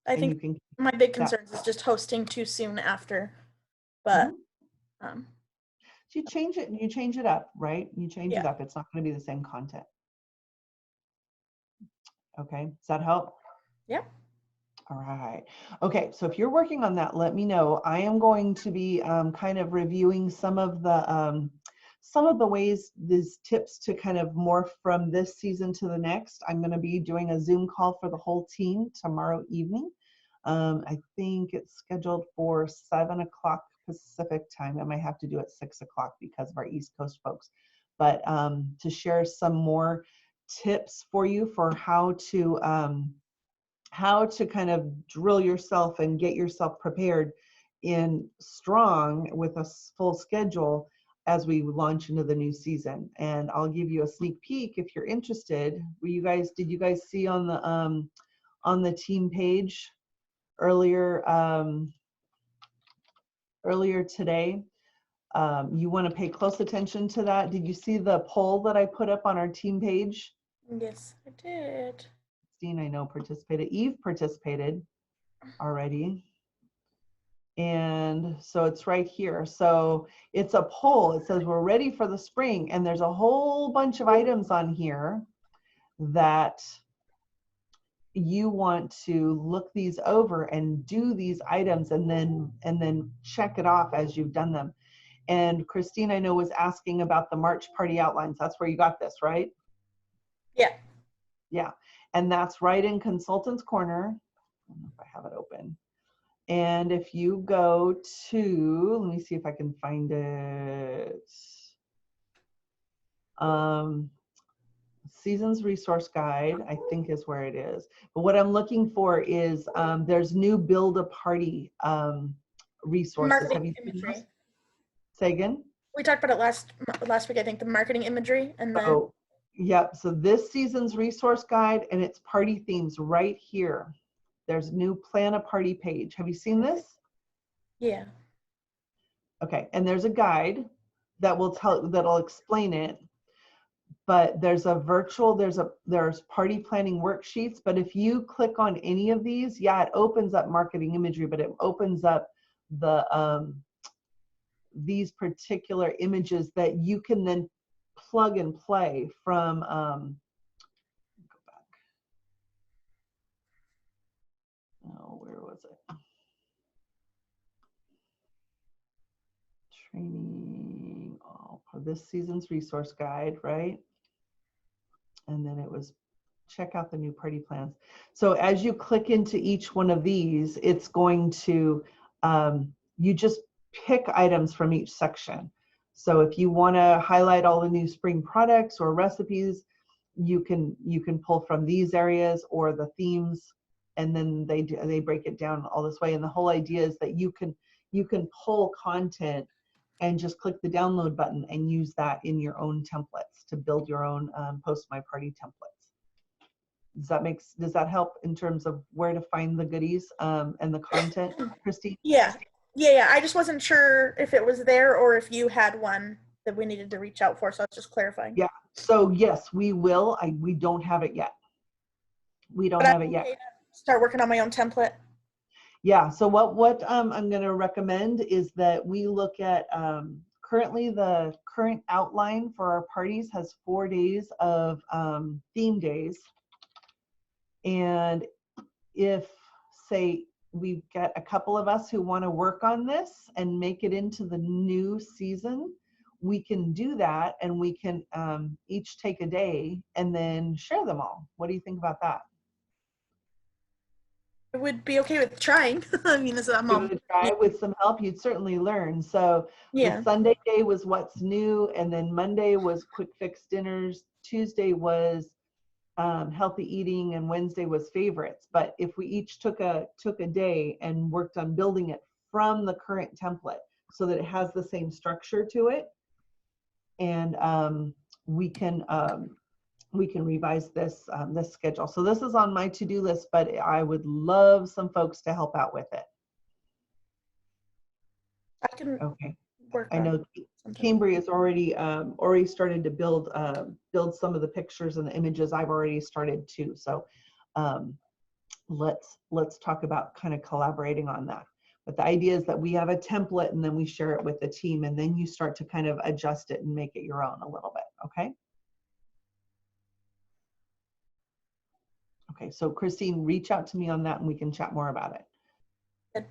I think my big concerns is just hosting too soon after, but so you change it up, right? You change it up. It's not going to be the same content. Okay, does that help? Yeah. All right. Okay, so if you're working on that, let me know. I am going to be kind of reviewing some of the ways, these tips to kind of morph from this season to the next. I'm going to be doing a Zoom call for the whole team tomorrow evening. I think it's scheduled for 7 o'clock Pacific time. I might have to do it 6 o'clock because of our East Coast folks. But to share some more tips for you for how to kind of drill yourself and get yourself prepared in strong with a full schedule as we launch into the new season. And I'll give you a sneak peek if you're interested. Did you guys see on the team page earlier today? You want to pay close attention to that. Did you see the poll that I put up on our team page? Yes, I did. Christine, I know, participated. Eve participated already. And so it's right here. So it's a poll. It says we're ready for the spring. And there's a whole bunch of items on here that you want to look these over and do these items and then check it off as you've done them. And Christine, I know, was asking about the March party outlines. That's where you got this, right? Yeah. Yeah. And that's right in Consultants Corner. I don't know if I have it open. And if you go to, let me see if I can find it. Seasons Resource Guide, I think is where it is. But what I'm looking for is there's new Build a Party resources. Have you seen those? Say again? We talked about it last week, I think, the marketing imagery. And then yep. So this season's resource guide and its party themes right here. There's new Plan a Party page. Have you seen this? Yeah. Okay. And there's a guide that'll explain it. But there's party planning worksheets. But if you click on any of these, yeah, it opens up marketing imagery, but it opens up these particular images that you can then plug and play from go back. Oh, where was it? Training, for this season's resource guide, right? And then it was check out the new party plans. So as you click into each one of these, it's going to, you just pick items from each section. So if you want to highlight all the new spring products or recipes, you can pull from these areas or the themes, and then they break it down all this way. And the whole idea is that you can pull content and just click the download button and use that in your own templates to build your own Post My Party templates. Does that help in terms of where to find the goodies and the content, Christine? Yeah. I just wasn't sure if it was there or if you had one that we needed to reach out for, so I was just clarifying. Yeah. So yes, we will. We don't have it yet. We don't have it yet. Start working on my own template. Yeah. So what I'm going to recommend is that we look at currently the current outline for our parties has 4 days of theme days. And if, say, we've got a couple of us who want to work on this and make it into the new season, we can do that, and we can each take a day and then share them all. What do you think about that? I would be okay with trying. I mean, with some help, you'd certainly learn. So the Sunday day was what's new, and then Monday was quick fix dinners, Tuesday was healthy eating, and Wednesday was favorites. But if we each took a day and worked on building it from the current template so that it has the same structure to it, and we can revise this this schedule. So this is on my to-do list, but I would love some folks to help out with it. I can work. I know Cambry has already started to build some of the pictures and the images. I've already started too. So let's talk about kind of collaborating on that. But the idea is that we have a template and then we share it with the team, and then you start to kind of adjust it and make it your own a little bit. Okay. Okay. So Christine, reach out to me on that and we can chat more about it. Good.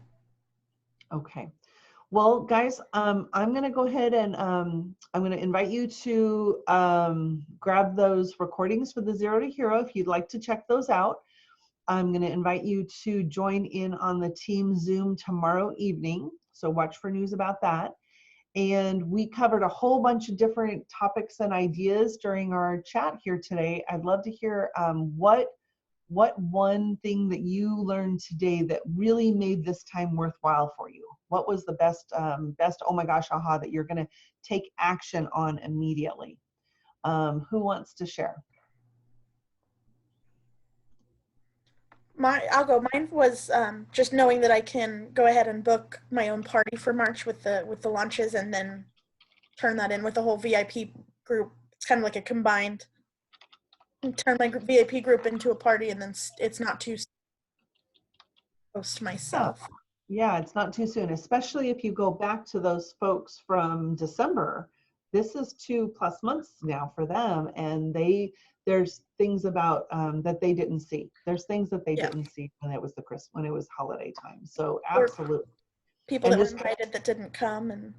Okay. Well, guys, I'm going to go ahead and I'm going to invite you to grab those recordings for the Zero to Hero if you'd like to check those out. I'm going to invite you to join in on the team Zoom tomorrow evening. So watch for news about that. And we covered a whole bunch of different topics and ideas during our chat here today. I'd love to hear what one thing that you learned today that really made this time worthwhile for you? What was the best oh my gosh, aha, that you're going to take action on immediately? Who wants to share? I'll go. Mine was just knowing that I can go ahead and book my own party for March with the launches, and then turn that in with the whole VIP group. It's kind of like a combined. Turn my VIP group into a party, and then it's not too close to myself. Yeah, it's not too soon, especially if you go back to those folks from December. This is 2+ months now for them, and there's things about that they didn't see. There's things that they didn't see when it was when it was holiday time. So absolutely. People that were invited that didn't come, and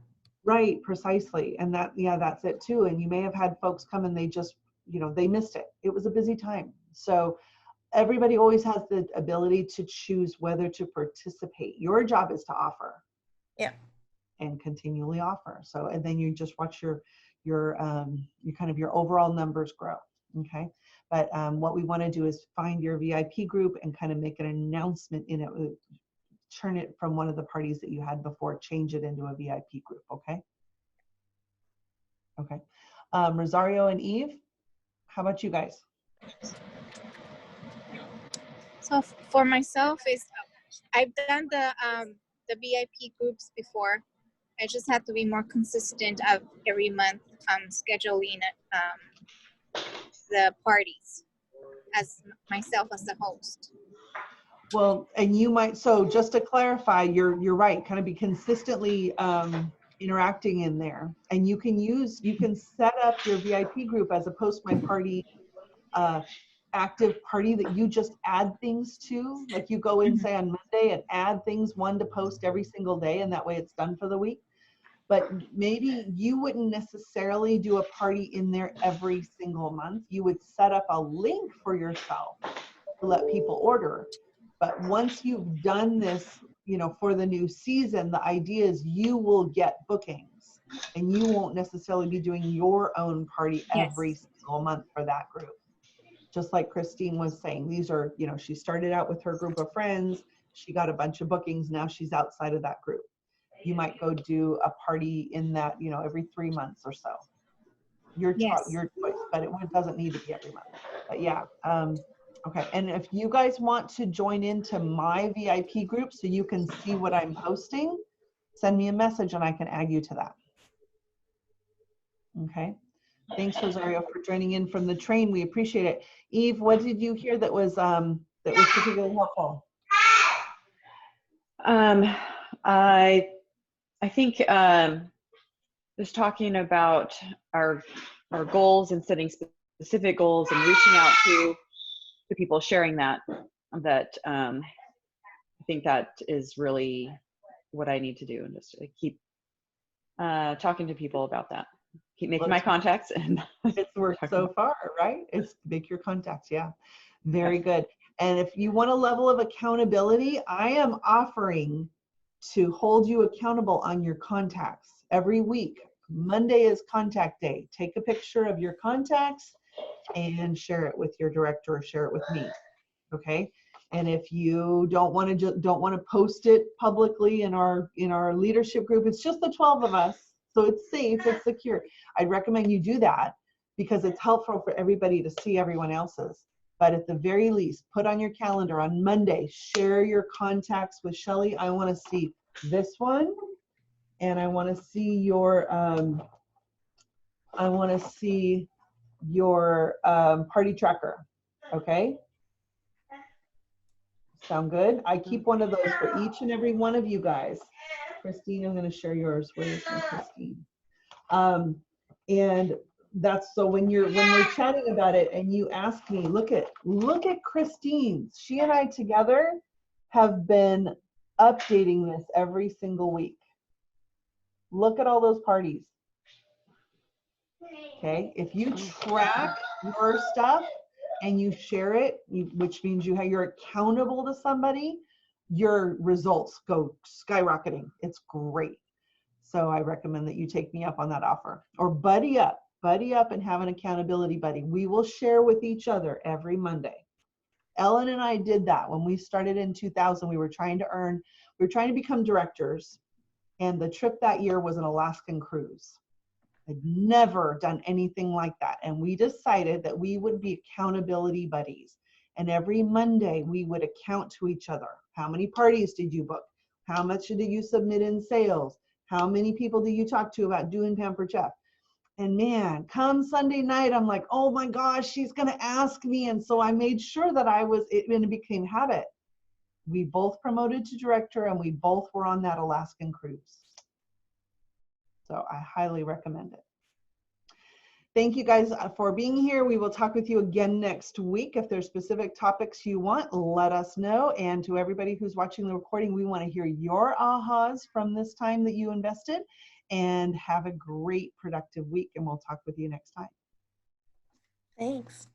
right, precisely. And that's it too. And you may have had folks come and they just, they missed it. It was a busy time. So everybody always has the ability to choose whether to participate. Your job is to offer. Yeah. And continually offer. So, and then you just watch your kind of your overall numbers grow. Okay. But what we want to do is find your VIP group and kind of make an announcement in it. Turn it from one of the parties that you had before, change it into a VIP group. Okay. Okay. Rosario and Eve, how about you guys? So for myself, I've done the VIP groups before. I just have to be more consistent of every month scheduling the parties as myself as the host. Well, and you might, so just to clarify, you're right, kind of be consistently interacting in there. And you can set up your VIP group as a Post My Party active party that you just add things to. Like you go in, say on Monday, and add things, one to post every single day, and that way it's done for the week. but maybe you wouldn't necessarily do a party in there every single month. You would set up a link for yourself to let people order. But once you've done this, you know, for the new season, the idea is you will get bookings and you won't necessarily be doing your own party every single month for that group. Just like Christine was saying, these are, you know, she started out with her group of friends. She got a bunch of bookings. Now she's outside of that group. You might go do a party in that, you know, every 3 months or so. Your choice, but it doesn't need to be every month. But yeah, okay. And if you guys want to join into my VIP group so you can see what I'm posting, send me a message and I can add you to that. Okay. Thanks, Rosario, for joining in from the train. We appreciate it. Eve, what did you hear that was particularly helpful? I think just talking about our goals and setting specific goals and reaching out to people, sharing that I think that is really what I need to do, and just keep talking to people about that. Keep making my contacts, and it's worked so far, right? It's make your contacts. Yeah, very good. And if you want a level of accountability, I am offering to hold you accountable on your contacts every week. Monday is contact day. Take a picture of your contacts and share it with your director or share it with me. Okay. And if you don't want to post it publicly in our leadership group, it's just the 12 of us. So it's safe, it's secure. I'd recommend you do that because it's helpful for everybody to see everyone else's. But at the very least, put on your calendar on Monday, share your contacts with Shelley. I want to see this one, and I want to see your party tracker. Okay. Sound good? I keep one of those for each and every one of you guys. Christine, I'm going to share yours. Where is my Christine? And that's so when we're chatting about it and you ask me, look at Christine. She and I together have been updating this every single week. Look at all those parties. Okay, if you track your stuff and you share it, which means you're accountable to somebody, your results go skyrocketing. It's great. So I recommend that you take me up on that offer, or buddy up and have an accountability buddy. We will share with each other every Monday. Ellen and I did that when we started in 2000. We were trying to become directors, and the trip that year was an Alaskan cruise. I'd never done anything like that. And we decided that we would be accountability buddies. And every Monday we would account to each other. How many parties did you book? How much did you submit in sales? How many people do you talk to about doing Pampered Chef? And man, come Sunday night, I'm like, oh my gosh, she's going to ask me. And so I made sure that it became habit. We both promoted to director and we both were on that Alaskan cruise. So I highly recommend it. Thank you guys for being here. We will talk with you again next week. If there's specific topics you want, let us know. And to everybody who's watching the recording, we want to hear your ahas from this time that you invested. And have a great productive week. And we'll talk with you next time. Thanks.